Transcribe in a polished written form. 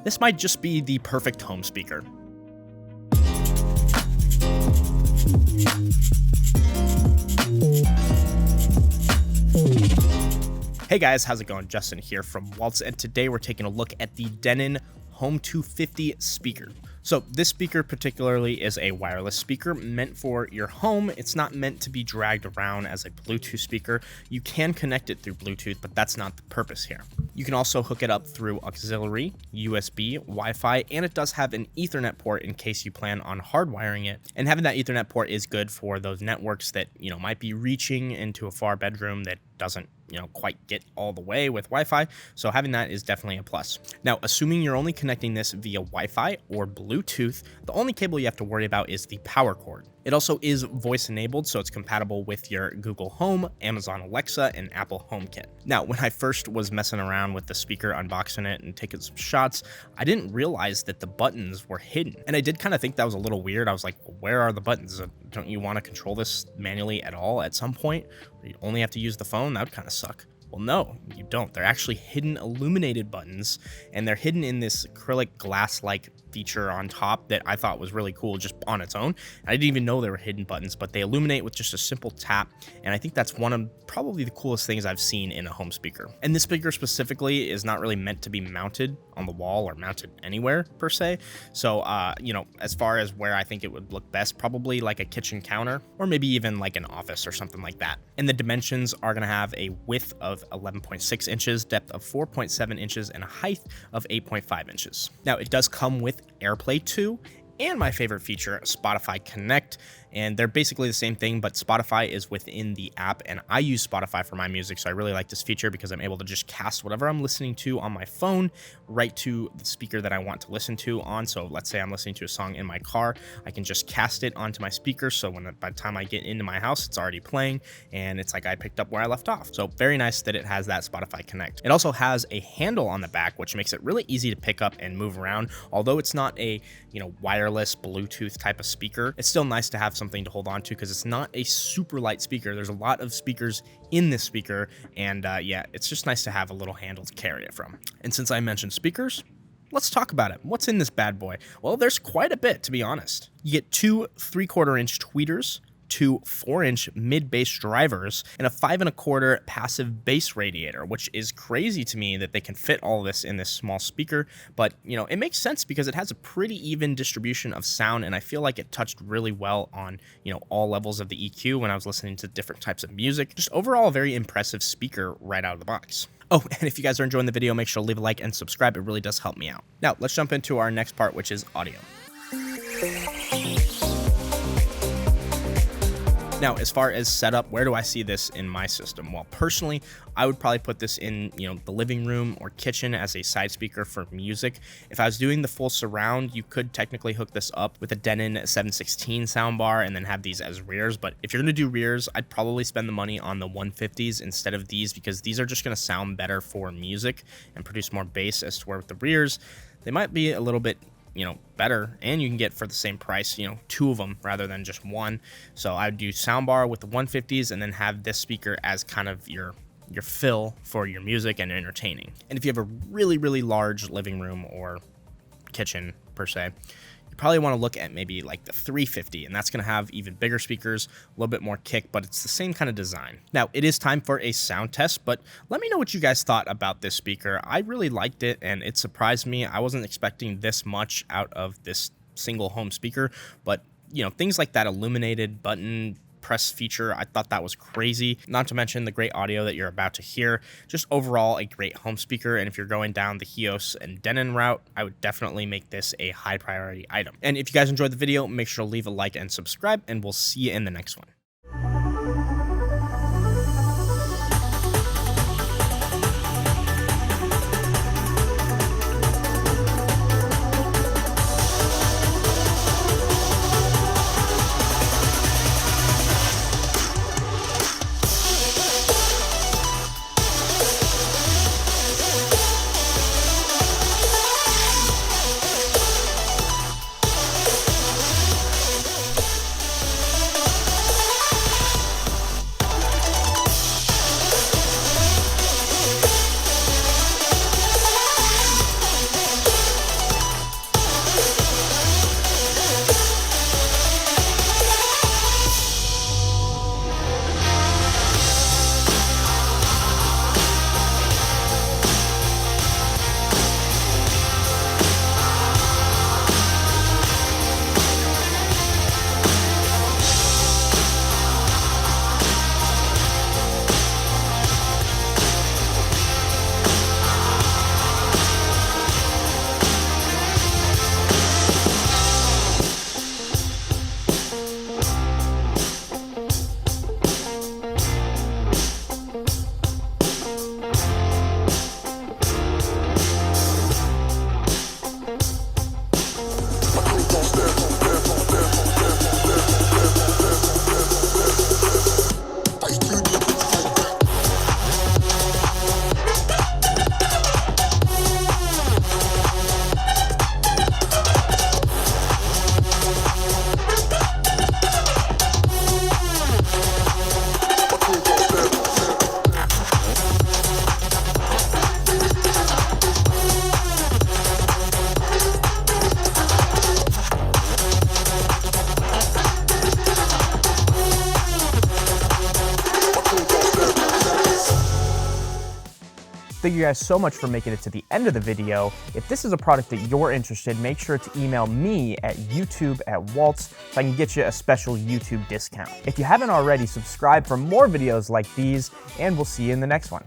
This might just be the perfect home speaker. Hey guys, how's it going? Justin here from Waltz, and today we're taking a look at the Denon Home 250 speaker. So this speaker particularly is a wireless speaker meant for your home. It's not meant to be dragged around as a Bluetooth speaker. You can connect it through Bluetooth, but that's not the purpose here. You can also hook it up through auxiliary, USB, Wi-Fi, and it does have an Ethernet port in case you plan on hardwiring it. And having that Ethernet port is good for those networks that, might be reaching into a far bedroom that doesn't quite get all the way with Wi-Fi. So having that is definitely a plus. Now, assuming you're only connecting this via Wi-Fi or Bluetooth, the only cable you have to worry about is the power cord. It also is voice enabled, so it's compatible with your Google Home, Amazon Alexa, and Apple HomeKit. Now, when I first was messing around with the speaker, unboxing it and taking some shots, I didn't realize that the buttons were hidden. And I did kind of think that was a little weird. I was like, well, where are the buttons? Don't you want to control this manually at all at some point? Or you only have to use the phone? That would kind of suck. Well, no, you don't. They're actually hidden illuminated buttons, and they're hidden in this acrylic glass-like feature on top that I thought was really cool just on its own. I didn't even know they were hidden buttons, but they illuminate with just a simple tap, and I think that's one of probably the coolest things I've seen in a home speaker. And this speaker specifically is not really meant to be mounted on the wall or mounted anywhere per se. So, as far as where I think it would look best, probably like a kitchen counter or maybe even like an office or something like that. And the dimensions are going to have a width of 11.6 inches, depth of 4.7 inches, and a height of 8.5 inches. Now, it does come with AirPlay 2 and my favorite feature, Spotify Connect. And they're basically the same thing, but Spotify is within the app, and I use Spotify for my music, so I really like this feature because I'm able to just cast whatever I'm listening to on my phone right to the speaker that I want to listen to on. So let's say I'm listening to a song in my car, I can just cast it onto my speaker, so by the time I get into my house, it's already playing, and it's like I picked up where I left off. So very nice that it has that Spotify Connect. It also has a handle on the back, which makes it really easy to pick up and move around. Although it's not a wireless Bluetooth type of speaker, it's still nice to have something to hold on to because it's not a super light speaker. There's a lot of speakers in this speaker, and it's just nice to have a little handle to carry it from. And since I mentioned speakers, let's talk about it. What's in this bad boy? Well, there's quite a bit, to be honest. You get two 3/4 inch tweeters, two 4-inch mid-bass drivers, and a 5 1/4 passive bass radiator, which is crazy to me that they can fit all this in this small speaker. But it makes sense because it has a pretty even distribution of sound, and I feel like it touched really well on all levels of the EQ when I was listening to different types of music. Just overall a very impressive speaker right out of the box. Oh, and if you guys are enjoying the video, make sure to leave a like and subscribe. It really does help me out. Now let's jump into our next part, which is audio. Now, as far as setup, where do I see this in my system? Well, personally, I would probably put this in, the living room or kitchen as a side speaker for music. If I was doing the full surround, you could technically hook this up with a Denon 716 soundbar and then have these as rears. But if you're going to do rears, I'd probably spend the money on the 150s instead of these because these are just going to sound better for music and produce more bass, as to where with the rears, they might be a little bit better, and you can get for the same price, two of them rather than just one. So I would do soundbar with the 150s and then have this speaker as kind of your fill for your music and entertaining. And if you have a really, really large living room or kitchen per se, you probably want to look at maybe like the 350, and that's going to have even bigger speakers, a little bit more kick, but it's the same kind of design. Now, it is time for a sound test, but let me know what you guys thought about this speaker. I really liked it, and it surprised me. I wasn't expecting this much out of this single home speaker, but things like that illuminated button press feature, I thought that was crazy. Not to mention the great audio that you're about to hear. Just overall a great home speaker, and if you're going down the Hios and Denon route, I would definitely make this a high priority item. And if you guys enjoyed the video, make sure to leave a like and subscribe, and we'll see you in the next one. Thank you guys so much for making it to the end of the video. If this is a product that you're interested in, make sure to email me at youtube@waltz so I can get you a special YouTube discount. If you haven't already, subscribe for more videos like these, and we'll see you in the next one.